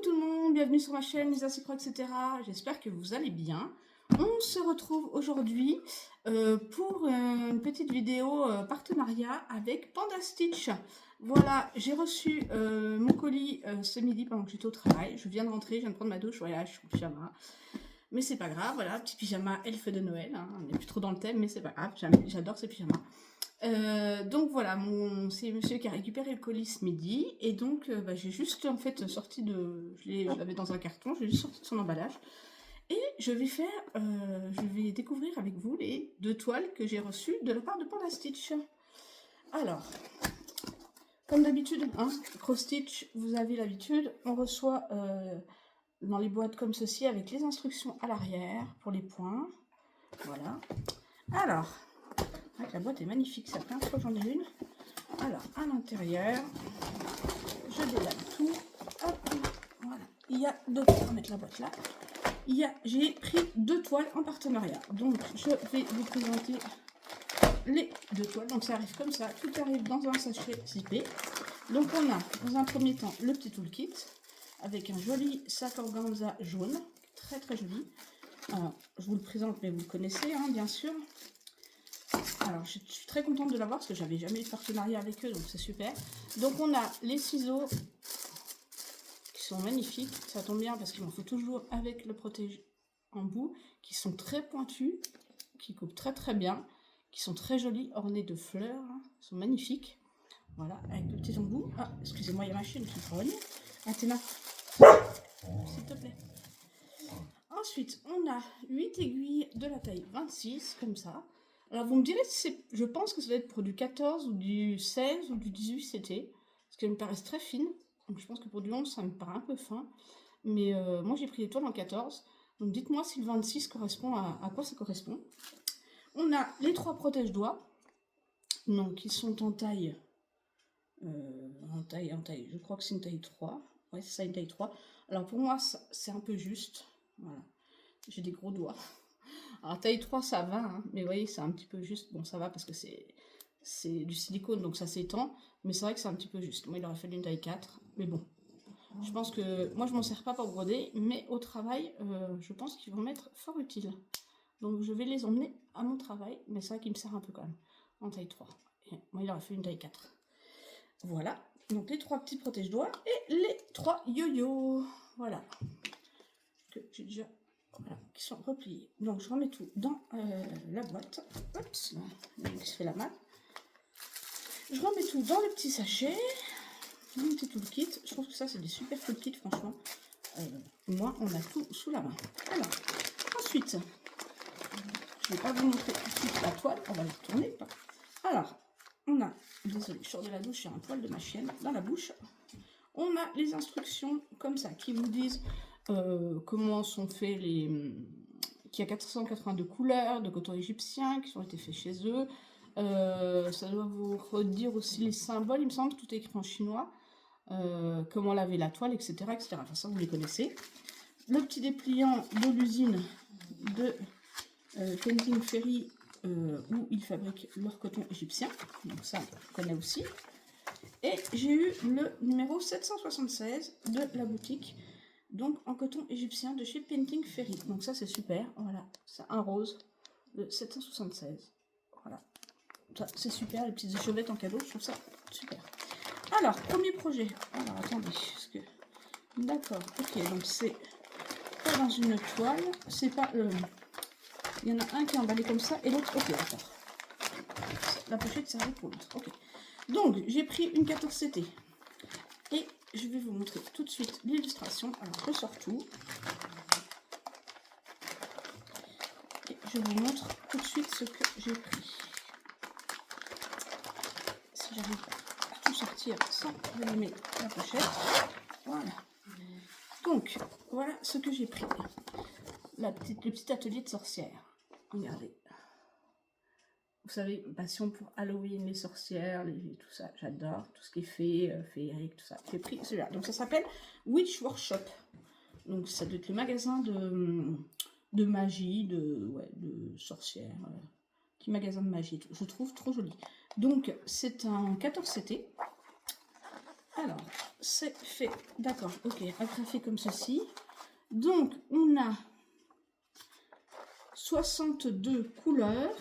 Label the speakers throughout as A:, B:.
A: Coucou tout le monde, bienvenue sur ma chaîne Lisa Secret, etc. J'espère que vous allez bien. On se retrouve aujourd'hui pour une petite vidéo partenariat avec Panda Stitch. Voilà, j'ai reçu mon colis ce midi pendant que j'étais au travail. Je viens de rentrer, je viens de prendre ma douche, voilà, je suis en pyjama. Mais c'est pas grave, voilà, petit pyjama elfe de Noël. Hein. On n'est plus trop dans le thème, mais c'est pas grave, j'adore ces pyjamas. Donc voilà, c'est monsieur qui a récupéré le colis ce midi, et donc j'ai juste en fait sorti de, je l'avais dans un carton, j'ai juste sorti de son emballage, et je vais découvrir avec vous les 2 toiles que j'ai reçues de la part de Panda Stitch. Alors, comme d'habitude, hein, Cross Stitch, vous avez l'habitude, on reçoit dans les boîtes comme ceci avec les instructions à l'arrière pour les points, voilà. Alors, la boîte est magnifique, ça fait un fois j'en ai une. Alors, à l'intérieur, je délame tout. Hop, voilà. Il y a 2 toiles. On va mettre la boîte là. J'ai pris 2 toiles en partenariat. Donc, je vais vous présenter les 2 toiles. Donc, ça arrive comme ça. Tout arrive dans un sachet zippé. Donc, on a, dans un premier temps, le petit toolkit avec un joli sac organza jaune. Très, très joli. Alors, je vous le présente, mais vous le connaissez, hein, bien sûr. Alors, je suis très contente de l'avoir parce que j'avais jamais eu de partenariat avec eux, donc c'est super. Donc, on a les ciseaux qui sont magnifiques. Ça tombe bien parce qu'il m'en faut toujours avec le protège en bout, qui sont très pointus, qui coupent très très bien, qui sont très jolis, ornés de fleurs. Hein. Ils sont magnifiques. Voilà, avec le petit embout. Ah, excusez-moi, il y a ma chaîne qui grogne. Athéna, s'il te plaît. Ensuite, on a 8 aiguilles de la taille 26, comme ça. Alors, vous me direz si je pense que ça doit être pour du 14 ou du 16 ou du 18 CT, parce qu'elles me paraissent très fines. Donc, je pense que pour du 11, ça me paraît un peu fin. Mais moi, j'ai pris les toiles en 14. Donc, dites-moi si le 26 correspond à quoi ça correspond. On a les 3 protège-doigts, donc qui sont en taille, je crois que c'est une taille 3. Ouais, c'est ça, une taille 3. Alors, pour moi, c'est un peu juste. Voilà. J'ai des gros doigts. Alors taille 3 ça va, hein, mais vous voyez c'est un petit peu juste, bon ça va parce que c'est du silicone donc ça s'étend, mais c'est vrai que c'est un petit peu juste. Moi il aurait fallu une taille 4, mais bon. Je pense que, moi je m'en sers pas pour broder, mais au travail je pense qu'ils vont m'être fort utiles. Donc je vais les emmener à mon travail, mais c'est vrai qu'il me sert un peu quand même, en taille 3. Et moi il aurait fallu une taille 4. Voilà, donc les 3 petits protège-doigts et les 3 yo-yo. Voilà. Que j'ai déjà... Voilà, qui sont repliés. Donc je remets tout dans la boîte. Oups, là, je fais la main. Je remets tout dans le petit sachet. Mon petit toolkit. Je trouve que ça c'est des super toolkits franchement. Moi on a tout sous la main. Alors, ensuite, je ne vais pas vous montrer tout de suite la toile. On va la retourner. Alors, on a, désolé, je sors de la douche, j'ai un poil de ma chienne dans la bouche. On a les instructions comme ça qui vous disent comment sont faits les... qu'il y a 482 couleurs de coton égyptien qui ont été faits chez eux. Ça doit vous redire aussi les symboles, il me semble, tout est écrit en chinois. Comment laver la toile, etc. etc. Enfin, ça, vous les connaissez. Le petit dépliant de l'usine de Painting Ferry, où ils fabriquent leur coton égyptien. Donc ça, on connaît aussi. Et j'ai eu le numéro 776 de la boutique, donc en coton égyptien de chez Painting Ferry. Donc ça c'est super, voilà, c'est un rose de 776. Voilà, ça c'est super, les petites échevettes en cadeau, je trouve ça super. Alors, premier projet, alors attendez, parce que... D'accord, ok, donc c'est pas dans une toile, c'est pas... il y en a un qui est emballé comme ça, et l'autre, ok, d'accord. La pochette servait pour l'autre, ok. Donc, j'ai pris une 14 CT. Et je vais vous montrer tout de suite l'illustration. Alors, je sors tout. Et je vous montre tout de suite ce que j'ai pris. Si j'arrive à tout sortir sans allumer la pochette. Voilà. Donc, voilà ce que j'ai pris. Le petit atelier de sorcière. Regardez. Vous savez, passion pour Halloween, les sorcières, tout ça, j'adore. Tout ce qui est fée, féerique, tout ça. J'ai pris celui-là. Donc ça s'appelle Witch Workshop. Donc ça doit être le magasin de magie, de sorcières. Petit magasin de magie, je trouve trop joli. Donc c'est un 14 CT. Alors, c'est fait. D'accord, ok, agrafé comme ceci. Donc, on a 62 couleurs,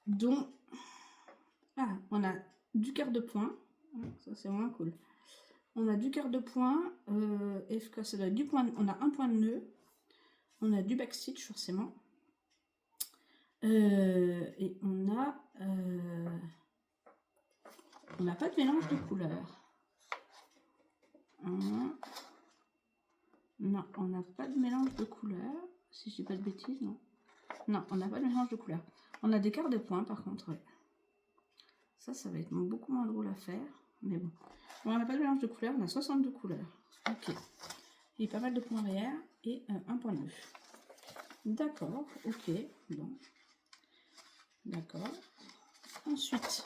A: dont... Ah, on a du quart de point. Ça, c'est moins cool. On a du quart de point. FK, ça doit être du point... On a un point de nœud. On a du backstitch, forcément. Et on n'a pas de mélange de couleurs. Non, on n'a pas de mélange de couleurs. Si je dis pas de bêtises, non. Non, on n'a pas de mélange de couleurs. On a des quarts de points, par contre, ouais. Ça va être beaucoup moins drôle à faire. Mais bon. On n'a pas de mélange de couleurs, on a 62 couleurs. Ok. Il y a pas mal de points arrière et un point nœud. D'accord, ok. Bon. D'accord. Ensuite,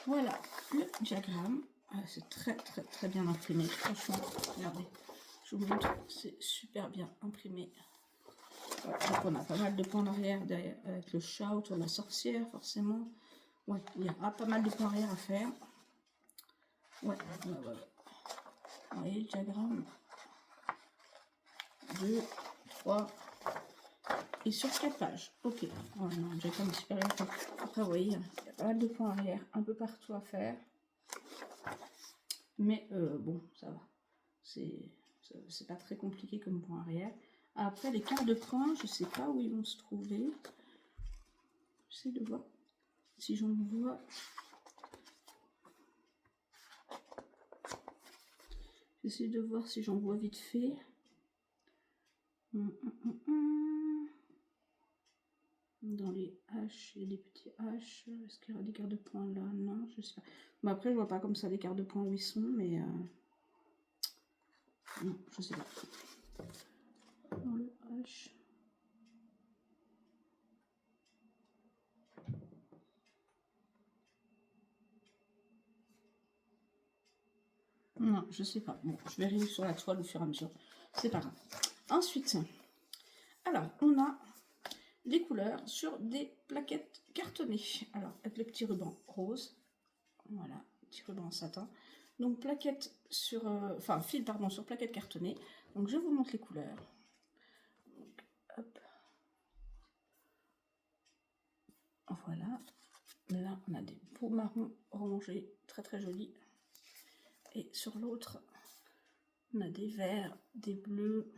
A: voilà le diagramme. Ah, c'est très bien imprimé. Franchement, regardez. Je vous montre, c'est super bien imprimé. Voilà, donc on a pas mal de points en arrière derrière, avec le chat autour de la sorcière, forcément. Ouais, il y a pas mal de points arrière à faire. Ouais. Vous voyez le diagramme. 2, 3. Et sur 4 pages. Ok. Oh non, le diagramme est super bien. Après, vous voyez, il y a pas mal de points arrière, un peu partout à faire. Mais bon, ça va. C'est pas très compliqué comme point arrière. Après, les quarts de points, je sais pas où ils vont se trouver. J'essaie de voir si j'en vois. J'essaie de voir si j'en vois vite fait. Dans les H, il y a des petits H. Est-ce qu'il y aura des quarts de points là? Non, je sais pas. Bon, après, je vois pas comme ça les quarts de points où ils sont, mais non, je sais pas. Dans le H. Non, je sais pas. Bon, je vérifie sur la toile au fur et à mesure. C'est pas grave. Ensuite, alors, on a des couleurs sur des plaquettes cartonnées. Alors, avec le petit ruban rose. Voilà, petit ruban en satin. Donc, plaquette sur... enfin, fil, pardon, sur plaquette cartonnée. Donc, je vous montre les couleurs. Donc, hop. Voilà. Là, on a des peaux marron orangés, très jolis. Et sur l'autre, on a des verts, des bleus,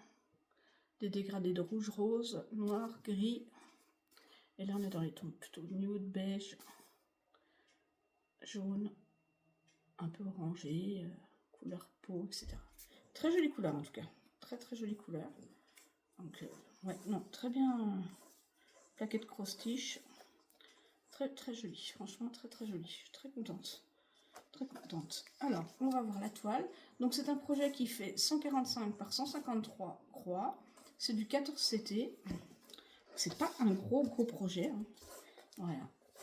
A: des dégradés de rouge, rose, noir, gris. Et là, on est dans les tons plutôt nude, beige, jaune, un peu orangé, couleur peau, etc. Très jolie couleur en tout cas. Très jolie couleur. Donc, ouais, non, très bien. Plaquette cross-stitch. Très jolie. Franchement, très jolie. Je suis très contente. Très contente. Alors, on va voir la toile. Donc, c'est un projet qui fait 145 par 153 croix. C'est du 14 CT. C'est pas un gros projet. Hein.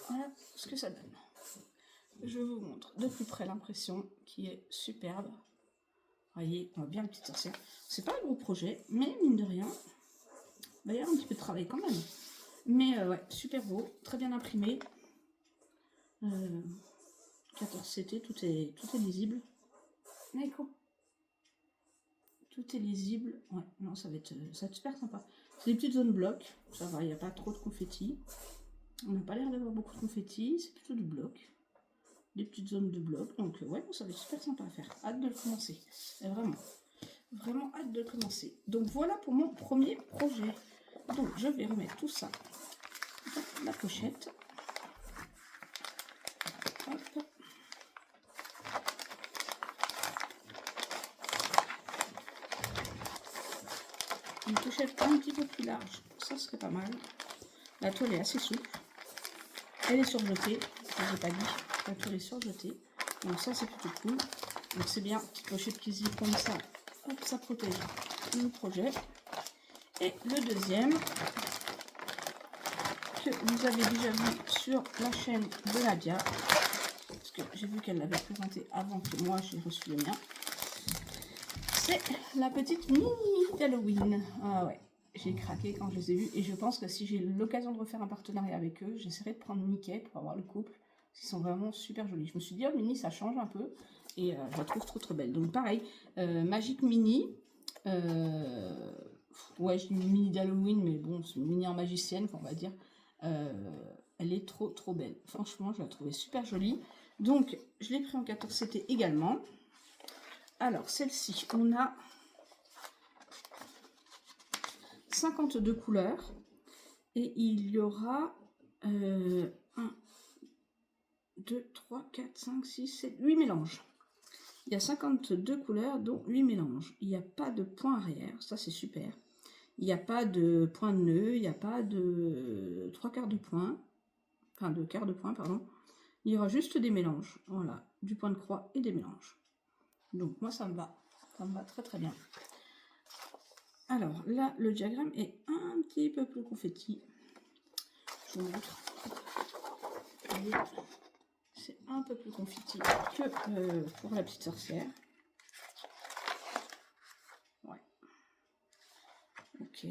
A: Voilà ce que ça donne. Je vous montre de plus près l'impression qui est superbe. Vous voyez, on voit bien le petit sorcier. C'est pas un gros projet, mais mine de rien, il va y avoir un petit peu de travail quand même. Mais ouais, super beau, très bien imprimé. 14 CT, tout est lisible. Nico. Tout est lisible. Ouais, non, ça va être super sympa. C'est des petites zones blocs. Ça va, il n'y a pas trop de confetti. On n'a pas l'air d'avoir beaucoup de confetti. C'est plutôt du bloc. Des petites zones de blocs. Donc, ouais, ça va être super sympa à faire. Hâte de le commencer. Et vraiment hâte de le commencer. Donc, voilà pour mon premier projet. Donc, je vais remettre tout ça dans la pochette. Hop. Une pochette un petit peu plus large, ça serait pas mal. La toile est assez souple. Elle est surjetée, ça j'ai pas dit. La toile est surjetée. Donc ça c'est plutôt cool. Donc c'est bien, petite pochette qui zip comme ça. Hop, ça protège le projet. Et le deuxième, que vous avez déjà vu sur la chaîne de Nadia. Parce que j'ai vu qu'elle l'avait présenté avant que moi j'ai reçu le mien. C'est la petite mini d'Halloween. Ah ouais, j'ai craqué quand je les ai vus. Et je pense que si j'ai l'occasion de refaire un partenariat avec eux, j'essaierai de prendre Mickey pour avoir le couple. Ils sont vraiment super jolis. Je me suis dit, oh, mini, ça change un peu. Et je la trouve trop belle. Donc pareil, Magic Mini. Ouais, je dis mini d'Halloween, mais bon, c'est une mini en magicienne, on va dire. Elle est trop belle. Franchement, je la trouvais super jolie. Donc, je l'ai pris en 14 CT également. Alors, celle-ci, on a 52 couleurs. Et il y aura 1, 2, 3, 4, 5, 6, 7, 8 mélanges. Il y a 52 couleurs, dont 8 mélanges. Il n'y a pas de point arrière, ça c'est super. Il n'y a pas de point de nœud, il n'y a pas de 3/4 de point. Enfin, de quart de point, pardon. Il y aura juste des mélanges. Voilà, du point de croix et des mélanges. Donc moi ça me va. Ça me va très bien. Alors là, le diagramme est un petit peu plus confetti. Je vous montre. C'est un peu plus confetti que pour la petite sorcière. Ouais. Ok.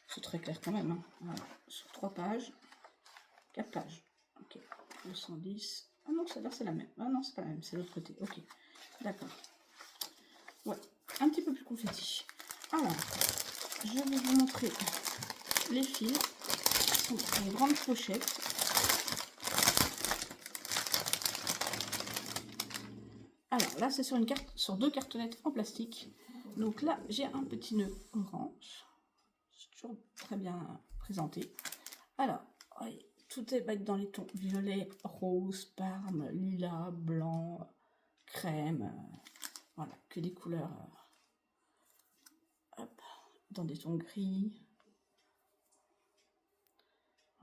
A: C'est très clair quand même. Hein. Voilà. Sur 3 pages. 4 pages. Ok. 210. Ah non, celle-là c'est la même. Ah non, c'est pas la même, c'est l'autre côté. Ok. D'accord. Ouais. Un petit peu plus confetti. Alors, je vais vous montrer les fils. Ce sont les grandes pochettes. Alors là, c'est sur une carte, sur 2 cartonnettes en plastique. Donc là, j'ai un petit nœud orange. C'est toujours très bien présenté. Alors, oui, tout est dans les tons violet, rose, parme, lilas, blanc, crème. Voilà, que des couleurs. Hop, dans des tons gris.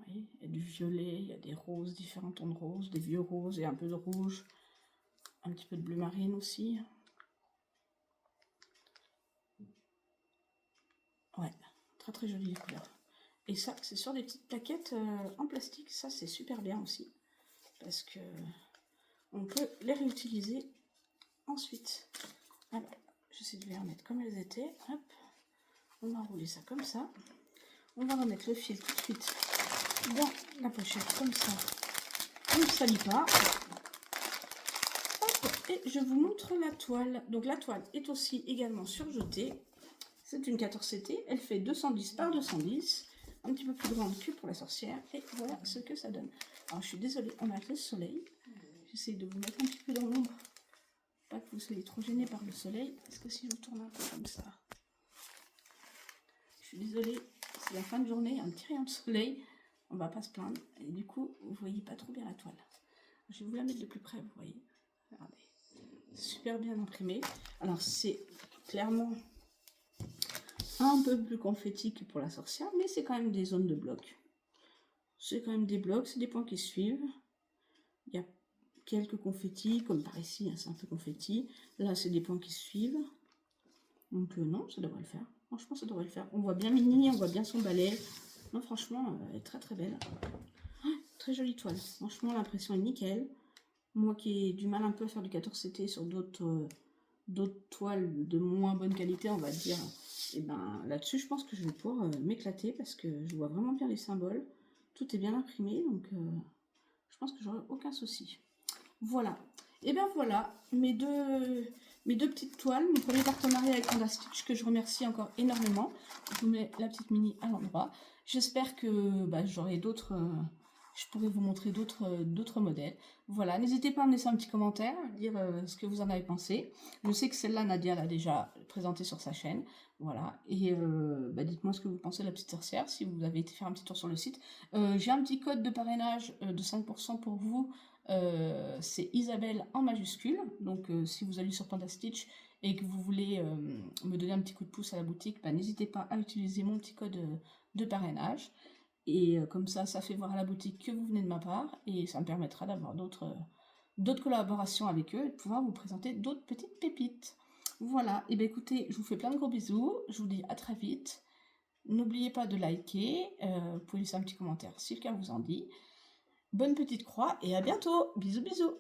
A: Oui, il y a du violet, il y a des roses, différents tons de rose, des vieux roses et un peu de rouge. Un petit peu de bleu marine aussi. Ouais, très jolie les couleurs. Et ça, c'est sur des petites plaquettes en plastique. Ça, c'est super bien aussi. Parce que on peut les réutiliser ensuite. Alors, j'essaie de les remettre comme elles étaient. Hop. On va enrouler ça comme ça. On va remettre le fil tout de suite dans la pochette comme ça. On ne salit pas. Hop. Et je vous montre la toile. Donc la toile est aussi également surjetée. C'est une 14 CT. Elle fait 210 par 210. Un petit peu plus grande que pour la sorcière. Et voilà ce que ça donne. Alors je suis désolée, on a le soleil. J'essaie de vous mettre un petit peu dans l'ombre. Pas que vous soyez trop gênés par le soleil. Parce que si je vous tourne un peu comme ça. Je suis désolée, c'est la fin de journée, il y a un petit rayon de soleil. On va pas se plaindre. Et du coup, vous voyez pas trop bien la toile. Je vais vous la mettre de plus près, vous voyez. Regardez. Super bien imprimé. Alors c'est clairement un peu plus confetti que pour la sorcière, mais c'est quand même des zones de blocs. C'est quand même des blocs, c'est des points qui suivent. Il y a quelques confettis, comme par ici, hein, c'est un peu confetti. Là, c'est des points qui suivent. Donc non, ça devrait le faire. Franchement, ça devrait le faire. On voit bien Mini, on voit bien son balai. Non, franchement, elle est très belle. Ah, très jolie toile. Franchement, l'impression est nickel. Moi qui ai du mal un peu à faire du 14 CT sur d'autres toiles de moins bonne qualité, on va dire, et ben là-dessus, je pense que je vais pouvoir m'éclater parce que je vois vraiment bien les symboles. Tout est bien imprimé, donc je pense que j'aurai aucun souci. Voilà. Et bien voilà, mes deux petites toiles, mon premier partenariat avec Panda Stitch, que je remercie encore énormément. Je vous mets la petite mini à l'endroit. J'espère que j'aurai d'autres... je pourrai vous montrer d'autres modèles. Voilà, n'hésitez pas à me laisser un petit commentaire, dire ce que vous en avez pensé. Je sais que celle-là, Nadia l'a déjà présentée sur sa chaîne. Voilà, et dites-moi ce que vous pensez de la petite sorcière, si vous avez été faire un petit tour sur le site. J'ai un petit code de parrainage de 5% pour vous. C'est Isabelle en majuscule. Donc si vous allez sur Panda Stitch et que vous voulez me donner un petit coup de pouce à la boutique, n'hésitez pas à utiliser mon petit code de parrainage. Et comme ça fait voir à la boutique que vous venez de ma part, et ça me permettra d'avoir d'autres collaborations avec eux et de pouvoir vous présenter d'autres petites pépites. Voilà, et bien écoutez, je vous fais plein de gros bisous, je vous dis à très vite. N'oubliez pas de liker, vous pouvez laisser un petit commentaire si le cas vous en dit. Bonne petite croix et à bientôt, bisous bisous.